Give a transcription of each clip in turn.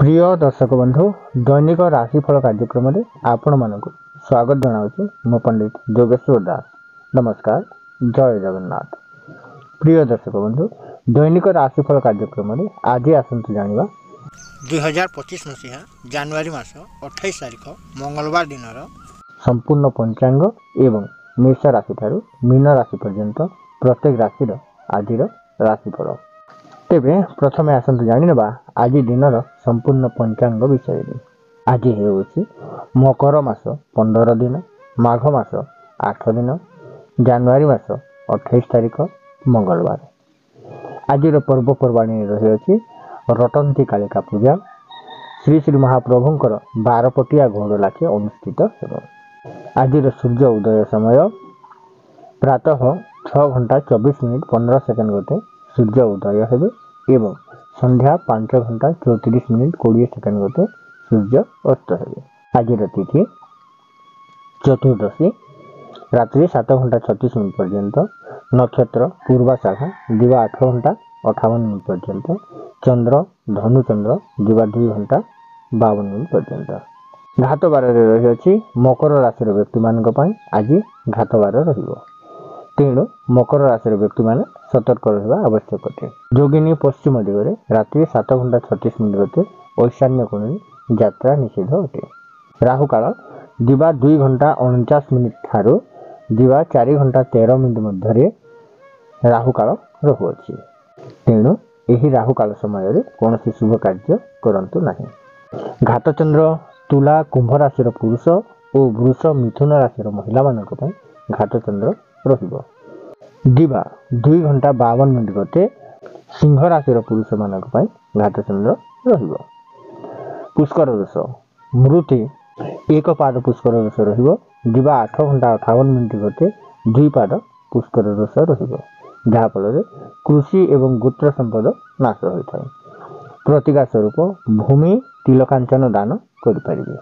प्रिय दर्शक बंधु दैनिक राशिफल कार्यक्रम में आपण मानक स्वागत जनावि मो पंडित जोगेश्वर दास। नमस्कार, जय जगन्नाथ। प्रिय दर्शक बंधु दैनिक राशिफल कार्यक्रम में आज आसतु जाना 2025 मसीहा जनवरी मास 28 तारिख मंगलवार दिन संपूर्ण पंचांग एवं मेष राशि ठारू मीन राशि पर्यंत प्रत्येक राशि आज राशिफल। तेबे प्रथमे आसतु जानिनेबा आज दिनर संपूर्ण पंचांग विषय में। आज हेउछि मकर मास 15 दिन, माघ मास 8 दिन, जनवरी मास 28 तारिख मंगलवार। आज पर्वपर्वाणी रही अछि रटंती कालिका पूजा। श्री श्री महाप्रभुंकर 12 पटिया घोड़ लाखे अनुष्ठित हेब। आज सूर्य उदय समय प्रातः 6:24:15 गते सूर्य उदय हेबे एवं संध्या 5:34:20 गते सूर्य अस्त हेबे। आज तिथि चतुर्दशी रात्रि 7:36 पर्यंत, नक्षत्र पूर्वाषाढ़ा दिवा 8:58 पर्यंत, चंद्र धनुचंद्र दिवा 2:52 पर्यंत। घात बार रही अछि मकर राशि व्यक्ति मानक पई आज घात बार रहिबो, तेणु मकर राशि व्यक्ति माने सतर्क रहबा आवश्यक अटे। जोगिनी पश्चिम दिगरे रात्रि 7:36 गते ईशान्य कोणे यात्रा निषेध अटे। राहु काल दिवा 2:49 ठारू दिवा 4:13 मध्य राहु काल रहुअछि, तेणु एही राहु काल समय रे कोनोसी शुभ कार्य करंतु नाही। घात चंद्र तुला कुंभ राशि पुरुष और वृष मिथुन राशि महिला मानक पई घात चंद्र रहिबो। दिवा 2:52 गते सिंह राशि पुरुष मानक पई घात चंद्र रहिबो। पुष्कर दोष मृति एक पाद पुष्कर दोष रहिबो। दिवा 8:58 गते 2 पाद पुष्कर दोष रहिबो, जहा फल कृषि एवं गोत्र संपद नाश होइथाय। प्रतिका स्वरूप भूमि तिलकांचन दान करि परिबे।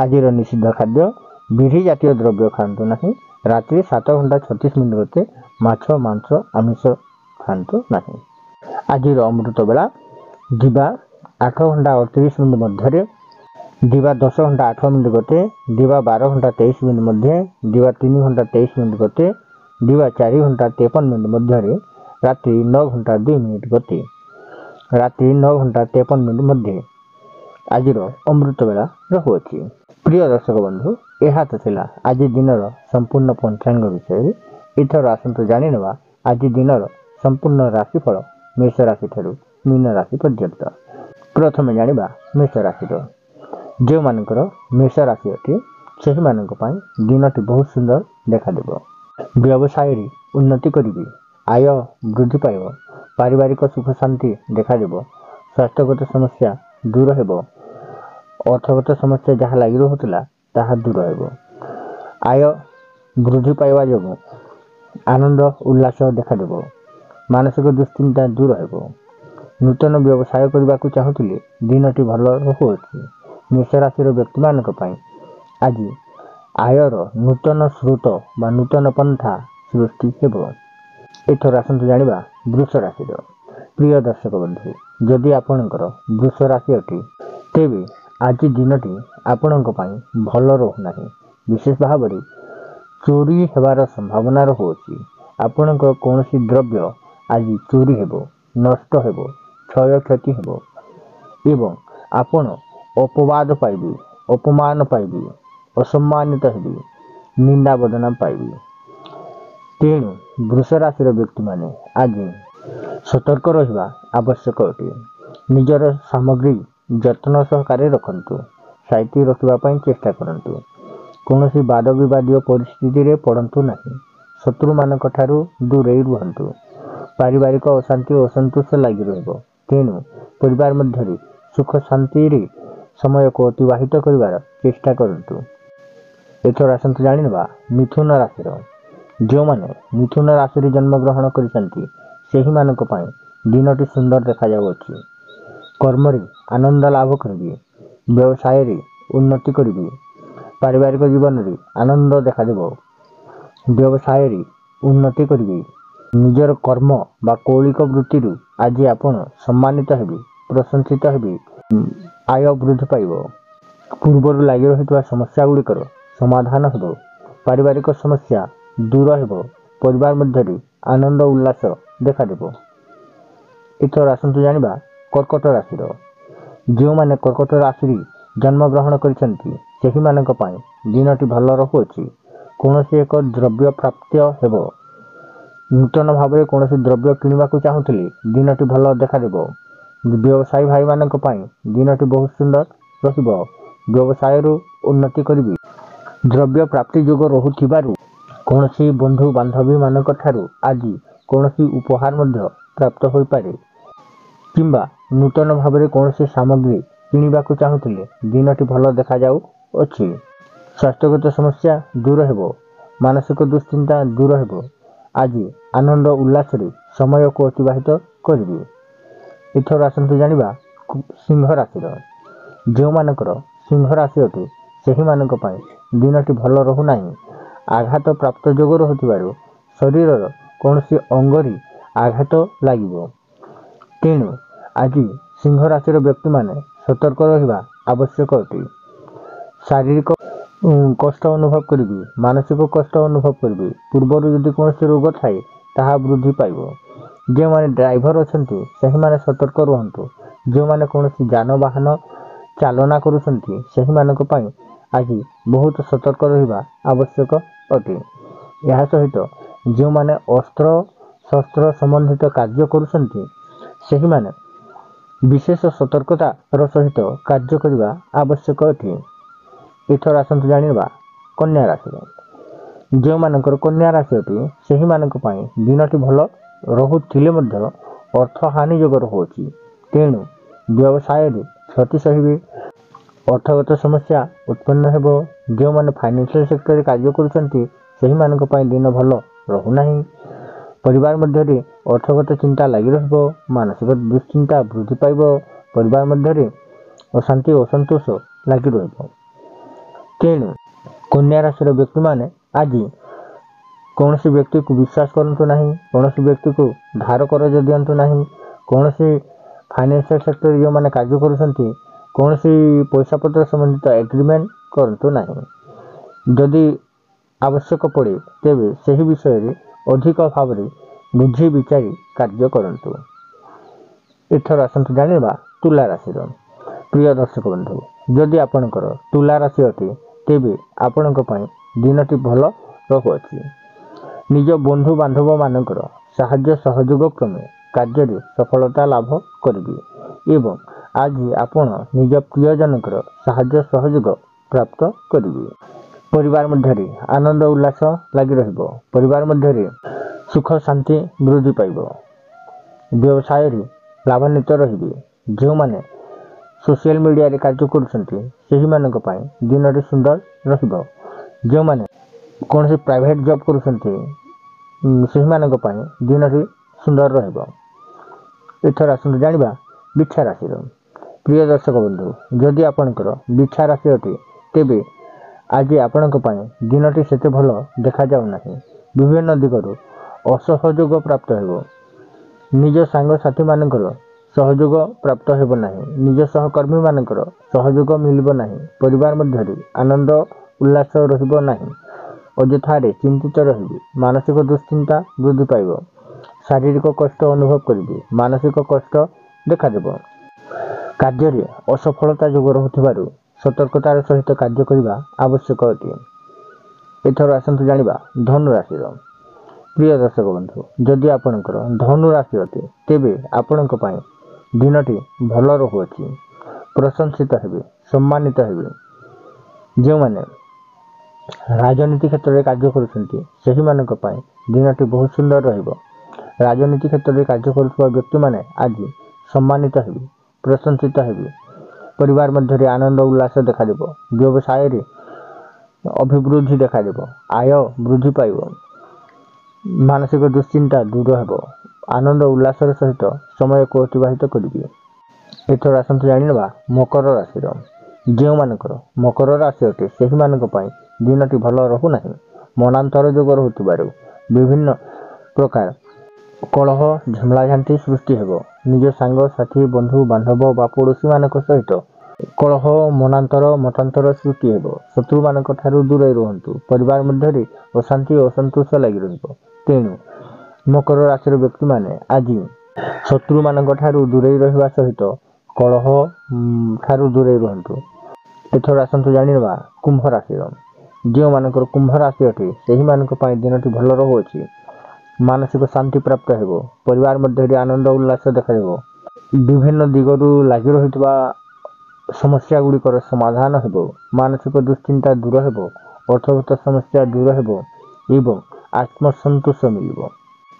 आज निषिद्ध खाद्य विधि जातीय द्रव्य खातु नहीं। रात्रि 7:36 गते माछ मांस आमिष खातु नहीं। आज अमृत बेला दिवा 8:38 मध्य, दिवा 10:08 गते, दिवा 12:23 मध्य, दिवा 3:23 गते, दिवा 4:53 मध्य, रात्रि 9:02 गते, रात्रि 9:53 मध्य आज अमृत बेला रहुअछि। प्रिय दर्शक बंधु यह तो थिला आज दिनर संपूर्ण पंचांग विषय। इथर आसंतु जानिनेबा आज दिनर संपूर्ण राशिफल मेष राशि ठारू मीन राशि पर्यंत। प्रथमे जानिबा मेष राशि जो मानकर मेष राशि अति सेहि मानक पई दिनटी बहुत सुंदर देखा देबो। व्यवसाय रे उन्नति करिबी, आय वृद्धि पाइब, पारिवारिक सुख शांति देखा देबो, स्वास्थ्यगत समस्या दूर हेबो, अर्थगत समस्या जहाँ लगी रहुतला ताहा दूर हेबो, आय वृद्धि पाइबा जोगु आनंद उल्लास देखा देबो, मानसिक दुश्चिंता दूर हेबो। नूतन व्यवसाय करबा को चाहुतिले दिनटी भल रहुअछि। मेष राशि व्यक्ति मानक पई आज आयर नूतन स्रोत बा नूतन पंथा सृष्टि हेबो। एथर आसंतु जानिबा वृष राशि। प्रिय दर्शक बंधु जदि आपणकर वृष राशि अटी तेबे आज दिनटी आपणक पई भल रहु नाही। विशेष भाव में चोरी हेबार संभावना रहुअछि। आपणक कौनसी द्रव्य आज चोरी हेबो, नष्ट हेबो, क्षय क्षति हेबो एवं आपण अपवाद पाइबे, अपमान पाइबे, असम्मानित हेबे, निंदा बदनाम पाइबे। तेणु वृष राशि व्यक्ति माने आज सतर्क रहिबा आवश्यक अटे। निजर सामग्री जत्न सहकारे रखंतु, साइती रखिबा पई चेष्टा करंतु। कौनसी वाद विवादीय परिस्थिति रे पड़ंतु नहीं। शत्रु मानक ठारू दूरेई रुहंतु। पारिवारिक अशांति असंतोष लगी रहिबो, तेणु परिवार मध्य सुख शांति रे समय को अतिबाहित करिवार चेष्टा करंतु। एथर आसंतु जानिबा मिथुन राशि। जो माने मिथुन राशि जन्म ग्रहण करिसंती सेहि मानक पई दिनटी सुंदर देखा जाउछि। कर्म रे आनंद लाभ करिबे, व्यवसाय रे उन्नति करिबे, पारिवारिक जीवन रे आनंद देखा देबो, व्यवसाय रे उन्नति करिबे, निजर कर्म बा कौलिक वृत्ति आज आपण सम्मानित हेबे, ପ୍ରଶଂସିତ ହେବେ, ଆୟ ବୃଦ୍ଧି ପାଇବ, ପୂର୍ବରୁ ଲାଗି ରହିଥିବା ସମସ୍ୟା ଗୁଡ଼ିକର ସମାଧାନ ହେବ, ପାରିବାରିକ ସମସ୍ୟା ଦୂର ହେବ, ପରିବାର ମଧ୍ୟରେ ଆନନ୍ଦ ଉଲ୍ଲାସ ଦେଖାଦେବ। ଏଥର ଆସନ୍ତୁ ଜାଣିବା କର୍କଟ ରାଶିର। ଯେଉଁମାନେ କର୍କଟ ରାଶିରେ ଜନ୍ମଗ୍ରହଣ କରିଛନ୍ତି ସେହିମାନଙ୍କ ପାଇଁ ଦିନଟି ଭଲ ରହୁଅଛି। କୌଣସି ଏକ ଦ୍ରବ୍ୟ ପ୍ରାପ୍ତ ହେବ। ନୂତନ ଭାବରେ କୌଣସି ଦ୍ରବ୍ୟ କିଣିବାକୁ ଚାହୁଁଥିଲେ ଦିନଟି ଭଲ ଦେଖାଦେବ। ବ୍ୟବସାୟୀ ଭାଇମାନଙ୍କ ପାଇଁ ଦିନଟି ବହୁତ ସୁନ୍ଦର ରହିବ। ବ୍ୟବସାୟରୁ ଉନ୍ନତି କରିବେ। ଦ୍ରବ୍ୟ ପ୍ରାପ୍ତି ଯୋଗ ରହୁଥିବାରୁ କୌଣସି ବନ୍ଧୁ ବାନ୍ଧବୀମାନଙ୍କ ଠାରୁ ଆଜି କୌଣସି ଉପହାର ମଧ୍ୟ ପ୍ରାପ୍ତ ହୋଇପାରେ, କିମ୍ବା ନୂତନ ଭାବରେ କୌଣସି ସାମଗ୍ରୀ କିଣିବାକୁ ଚାହୁଁଥିଲେ ଦିନଟି ଭଲ ଦେଖାଯାଉଅଛି। ସ୍ୱାସ୍ଥ୍ୟଗତ ସମସ୍ୟା ଦୂର ହେବ, ମାନସିକ ଦୁଶ୍ଚିନ୍ତା ଦୂର ହେବ। ଆଜି ଆନନ୍ଦ ଉଲ୍ଲାସରେ ସମୟକୁ ଅତିବାହିତ କରିବେ। ଏଥର ଆସନ୍ତୁ ଜାଣିବା ସିଂହ ରାଶିର। ଯେଉଁମାନଙ୍କର ସିଂହ ରାଶି ଅଟେ ସେହିମାନଙ୍କ ପାଇଁ ଦିନଟି ଭଲ ରହୁନାହିଁ। ଆଘାତ ପ୍ରାପ୍ତ ଯୋଗ ରହୁଥିବାରୁ ଶରୀରର କୌଣସି ଅଙ୍ଗରେ ଆଘାତ ଲାଗିବ। ତେଣୁ ଆଜି ସିଂହ ରାଶିର ବ୍ୟକ୍ତିମାନେ ସତର୍କ ରହିବା ଆବଶ୍ୟକ ଅଟେ। ଶାରୀରିକ କଷ୍ଟ ଅନୁଭବ କରିବେ, ମାନସିକ କଷ୍ଟ ଅନୁଭବ କରିବେ। ପୂର୍ବରୁ ଯଦି କୌଣସି ରୋଗ ଥାଏ ତାହା ବୃଦ୍ଧି ପାଇବ। ଯେଉଁମାନେ ଡ୍ରାଇଭର ଅଛନ୍ତି ସେହିମାନେ ସତର୍କ ରୁହନ୍ତୁ। ଯେଉଁମାନେ କୌଣସି ଯାନବାହନ ଚାଳନା କରୁଛନ୍ତି ସେହିମାନଙ୍କ ପାଇଁ ଆଜି ବହୁତ ସତର୍କ ରହିବା ଆବଶ୍ୟକ ଅଟେ। ଏହା ସହିତ ଯେଉଁମାନେ ଅସ୍ତ୍ର ଶସ୍ତ୍ର ସମ୍ବନ୍ଧିତ କାର୍ଯ୍ୟ କରୁଛନ୍ତି ସେହିମାନେ ବିଶେଷ ସତର୍କତାର ସହିତ କାର୍ଯ୍ୟ କରିବା ଆବଶ୍ୟକ ଅଟେ। ଏଥର ଆସନ୍ତୁ ଜାଣିବା କନ୍ୟା ରାଶିର। ଯେଉଁମାନଙ୍କର କନ୍ୟା ରାଶି ଅଟେ ସେହିମାନଙ୍କ ପାଇଁ ଦିନଟି ଭଲ ରହୁଥିଲେ ମଧ୍ୟ ଅର୍ଥ ହାନି ଯୋଗ ରହୁଅଛି। ତେଣୁ ବ୍ୟବସାୟରେ କ୍ଷତି ସହିବେ। ଅର୍ଥଗତ ସମସ୍ୟା ଉତ୍ପନ୍ନ ହେବ। ଯେଉଁମାନେ ଫାଇନାନ୍ସିଆଲ ସେକ୍ଟରରେ କାର୍ଯ୍ୟ କରୁଛନ୍ତି ସେହିମାନଙ୍କ ପାଇଁ ଦିନ ଭଲ ରହୁନାହିଁ। ପରିବାର ମଧ୍ୟରେ ଅର୍ଥଗତ ଚିନ୍ତା ଲାଗି ରହିବ। ମାନସିକ ଦୁଶ୍ଚିନ୍ତା ବୃଦ୍ଧି ପାଇବ। ପରିବାର ମଧ୍ୟରେ ଅଶାନ୍ତି ଅସନ୍ତୋଷ ଲାଗି ରହିବ। ତେଣୁ କନ୍ୟା ରାଶିର ବ୍ୟକ୍ତିମାନେ ଆଜି କୌଣସି ବ୍ୟକ୍ତିକୁ ବିଶ୍ୱାସ କରନ୍ତୁ ନାହିଁ। କୌଣସି ବ୍ୟକ୍ତିକୁ ଧାର କରଜ ଦିଅନ୍ତୁ ନାହିଁ। କୌଣସି ଫାଇନାନ୍ସିଆଲ ସେକ୍ଟରରେ ଯେଉଁମାନେ କାର୍ଯ୍ୟ କରୁଛନ୍ତି କୌଣସି ପଇସା ପତ୍ର ସମ୍ବନ୍ଧିତ ଏଗ୍ରିମେଣ୍ଟ କରନ୍ତୁ ନାହିଁ। ଯଦି ଆବଶ୍ୟକ ପଡ଼େ ତେବେ ସେହି ବିଷୟରେ ଅଧିକ ଭାବରେ ବୁଝି ବିଚାରି କାର୍ଯ୍ୟ କରନ୍ତୁ। ଏଥର ଆସନ୍ତୁ ଜାଣିବା ତୁଲା ରାଶିର। ପ୍ରିୟ ଦର୍ଶକ ବନ୍ଧୁ, ଯଦି ଆପଣଙ୍କର ତୁଲା ରାଶି ଅଟେ ତେବେ ଆପଣଙ୍କ ପାଇଁ ଦିନଟି ଭଲ ରହୁଅଛି। ନିଜ ବନ୍ଧୁ ବାନ୍ଧବ ମାନଙ୍କର ସାହାଯ୍ୟ ସହଯୋଗ କ୍ରମେ କାର୍ଯ୍ୟରେ ସଫଳତା ଲାଭ କରିବେ ଏବଂ ଆଜି ଆପଣ ନିଜ ପ୍ରିୟଜନଙ୍କର ସାହାଯ୍ୟ ସହଯୋଗ ପ୍ରାପ୍ତ କରିବେ। ପରିବାର ମଧ୍ୟରେ ଆନନ୍ଦ ଉଲ୍ଲାସ ଲାଗି ରହିବ। ପରିବାର ମଧ୍ୟରେ ସୁଖ ଶାନ୍ତି ବୃଦ୍ଧି ପାଇବ। ବ୍ୟବସାୟରେ ଲାଭାନ୍ୱିତ ରହିବେ। ଯେଉଁମାନେ ସୋସିଆଲ ମିଡ଼ିଆରେ କାର୍ଯ୍ୟ କରୁଛନ୍ତି ସେହିମାନଙ୍କ ପାଇଁ ଦିନଟି ସୁନ୍ଦର ରହିବ। ଯେଉଁମାନେ କୌଣସି ପ୍ରାଇଭେଟ ଜବ୍ କରୁଛନ୍ତି ସେହିମାନଙ୍କ ପାଇଁ ଦିନଟି ସୁନ୍ଦର ରହିବ। ଏଥର ଆସନ୍ତୁ ଜାଣିବା ବିଛା ରାଶିର। ପ୍ରିୟ ଦର୍ଶକ ବନ୍ଧୁ, ଯଦି ଆପଣଙ୍କର ବିଛା ରାଶି ଅଟେ ତେବେ ଆଜି ଆପଣଙ୍କ ପାଇଁ ଦିନଟି ସେତେ ଭଲ ଦେଖାଯାଉନାହିଁ। ବିଭିନ୍ନ ଦିଗରୁ ଅସହଯୋଗ ପ୍ରାପ୍ତ ହେବ। ନିଜ ସାଙ୍ଗସାଥିମାନଙ୍କର ସହଯୋଗ ପ୍ରାପ୍ତ ହେବ ନାହିଁ। ନିଜ ସହକର୍ମୀମାନଙ୍କର ସହଯୋଗ ମିଳିବ ନାହିଁ। ପରିବାର ମଧ୍ୟରେ ଆନନ୍ଦ ଉଲ୍ଲାସ ରହିବ ନାହିଁ। ଅଯଥାରେ ଚିନ୍ତିତ ରହିବେ। ମାନସିକ ଦୁଶ୍ଚିନ୍ତା ବୃଦ୍ଧି ପାଇବ। ଶାରୀରିକ କଷ୍ଟ ଅନୁଭବ କରିବେ। ମାନସିକ କଷ୍ଟ ଦେଖାଦେବ। କାର୍ଯ୍ୟରେ ଅସଫଳତା ଯୋଗ ରହୁଥିବାରୁ ସତର୍କତାର ସହିତ କାର୍ଯ୍ୟ କରିବା ଆବଶ୍ୟକ ଅଟେ। ଏଥର ଆସନ୍ତୁ ଜାଣିବା ଧନୁ ରାଶିର। ପ୍ରିୟ ଦର୍ଶକ ବନ୍ଧୁ, ଯଦି ଆପଣଙ୍କର ଧନୁ ରାଶି ଅଟେ ତେବେ ଆପଣଙ୍କ ପାଇଁ ଦିନଟି ଭଲ ରହୁଅଛି। ପ୍ରଶଂସିତ ହେବେ, ସମ୍ମାନିତ ହେବେ। ଯେଉଁମାନେ ରାଜନୀତି କ୍ଷେତ୍ରରେ କାର୍ଯ୍ୟ କରୁଛନ୍ତି ସେହିମାନଙ୍କ ପାଇଁ ଦିନଟି ବହୁତ ସୁନ୍ଦର ରହିବ। ରାଜନୀତି କ୍ଷେତ୍ରରେ କାର୍ଯ୍ୟ କରୁଥିବା ବ୍ୟକ୍ତିମାନେ ଆଜି ସମ୍ମାନିତ ହେବେ, ପ୍ରଶଂସିତ ହେବେ। ପରିବାର ମଧ୍ୟରେ ଆନନ୍ଦ ଉଲ୍ଲାସ ଦେଖାଦେବ। ବ୍ୟବସାୟରେ ଅଭିବୃଦ୍ଧି ଦେଖାଦେବ। ଆୟ ବୃଦ୍ଧି ପାଇବ। ମାନସିକ ଦୁଶ୍ଚିନ୍ତା ଦୂର ହେବ। ଆନନ୍ଦ ଉଲ୍ଲାସର ସହିତ ସମୟକୁ ଅତିବାହିତ କରିବେ। ଏଥର ଆସନ୍ତୁ ଜାଣିନେବା ମକର ରାଶିର। ଯେଉଁମାନଙ୍କର ମକର ରାଶି ଅଟେ ସେହିମାନଙ୍କ ପାଇଁ ଦିନଟି ଭଲ ରହୁନାହିଁ। ମନାନ୍ତର ଯୋଗ ରହୁଥିବାରୁ ବିଭିନ୍ନ ପ୍ରକାର कलह झमलाझांटी सृष्टि हेब निज सांग साथी बंधु बांधव बा पड़ोशी मानक सहित कलह मनांतर मतांतर सृष्टि हेब शत्रु मानक ठारू दूरे रुहंतु परिवार मध्य अशांति असंतोष लगी रहिब तेणु मकर राशि व्यक्ति माने आज शत्रु मानक ठारू दूरे रहिबा सहित कलह ठारू दूरे रुहंतु। एथर आसंतु जानिबा कुंभ राशि जो मानकर कुंभ राशि अटे सेही मानक पई दिनटी भल रहुअछि मानसिक शांति प्राप्त हेब परिवार मध्य आनंद उल्लास देखा विभिन्न दिगरु लागि रहितबा समस्या गुड़िकर समाधान हेब मानसिक दुश्चिंता दूर हेब अर्थगत समस्या दूर हेब एवं आत्मसंतोष मिलिब।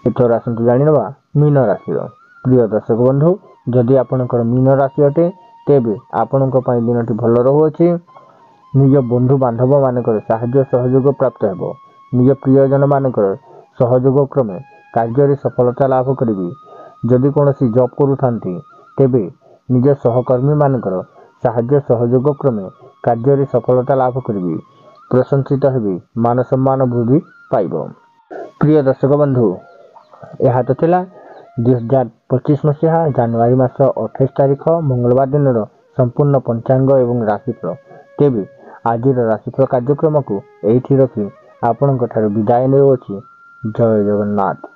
एथर आसंतु जानिबा मीन राशि प्रिय दर्शक बंधु जदि आपणकर मीन राशि अटे तेबे आपणक पई दिनटी भल रहुअछि निज बंधु बांधव मानकर साहाय्य सहयोग प्राप्त हेब निज प्रियजन मानकर सहयोग क्रमे कार्य सफलता लाभ करिबी जदि कोनोसी जॉब करूथांती तेबे निज सहकर्मी मानकर साहाय्य सहयोग क्रमे कार्य सफलता लाभ करिबी प्रशंसित हेबी मान सम्मान वृद्धि पाइब। प्रिय दर्शक बंधु यह तो थिला 2025 मसीहा जनवरी मास 28 तारिख मंगलवार दिन संपूर्ण पंचांग एवं राशिफल तेबे आज राशिफल कार्यक्रम को एठी रखी आपणक ठारू विदाय नेउछि। जय जगन्नाथ।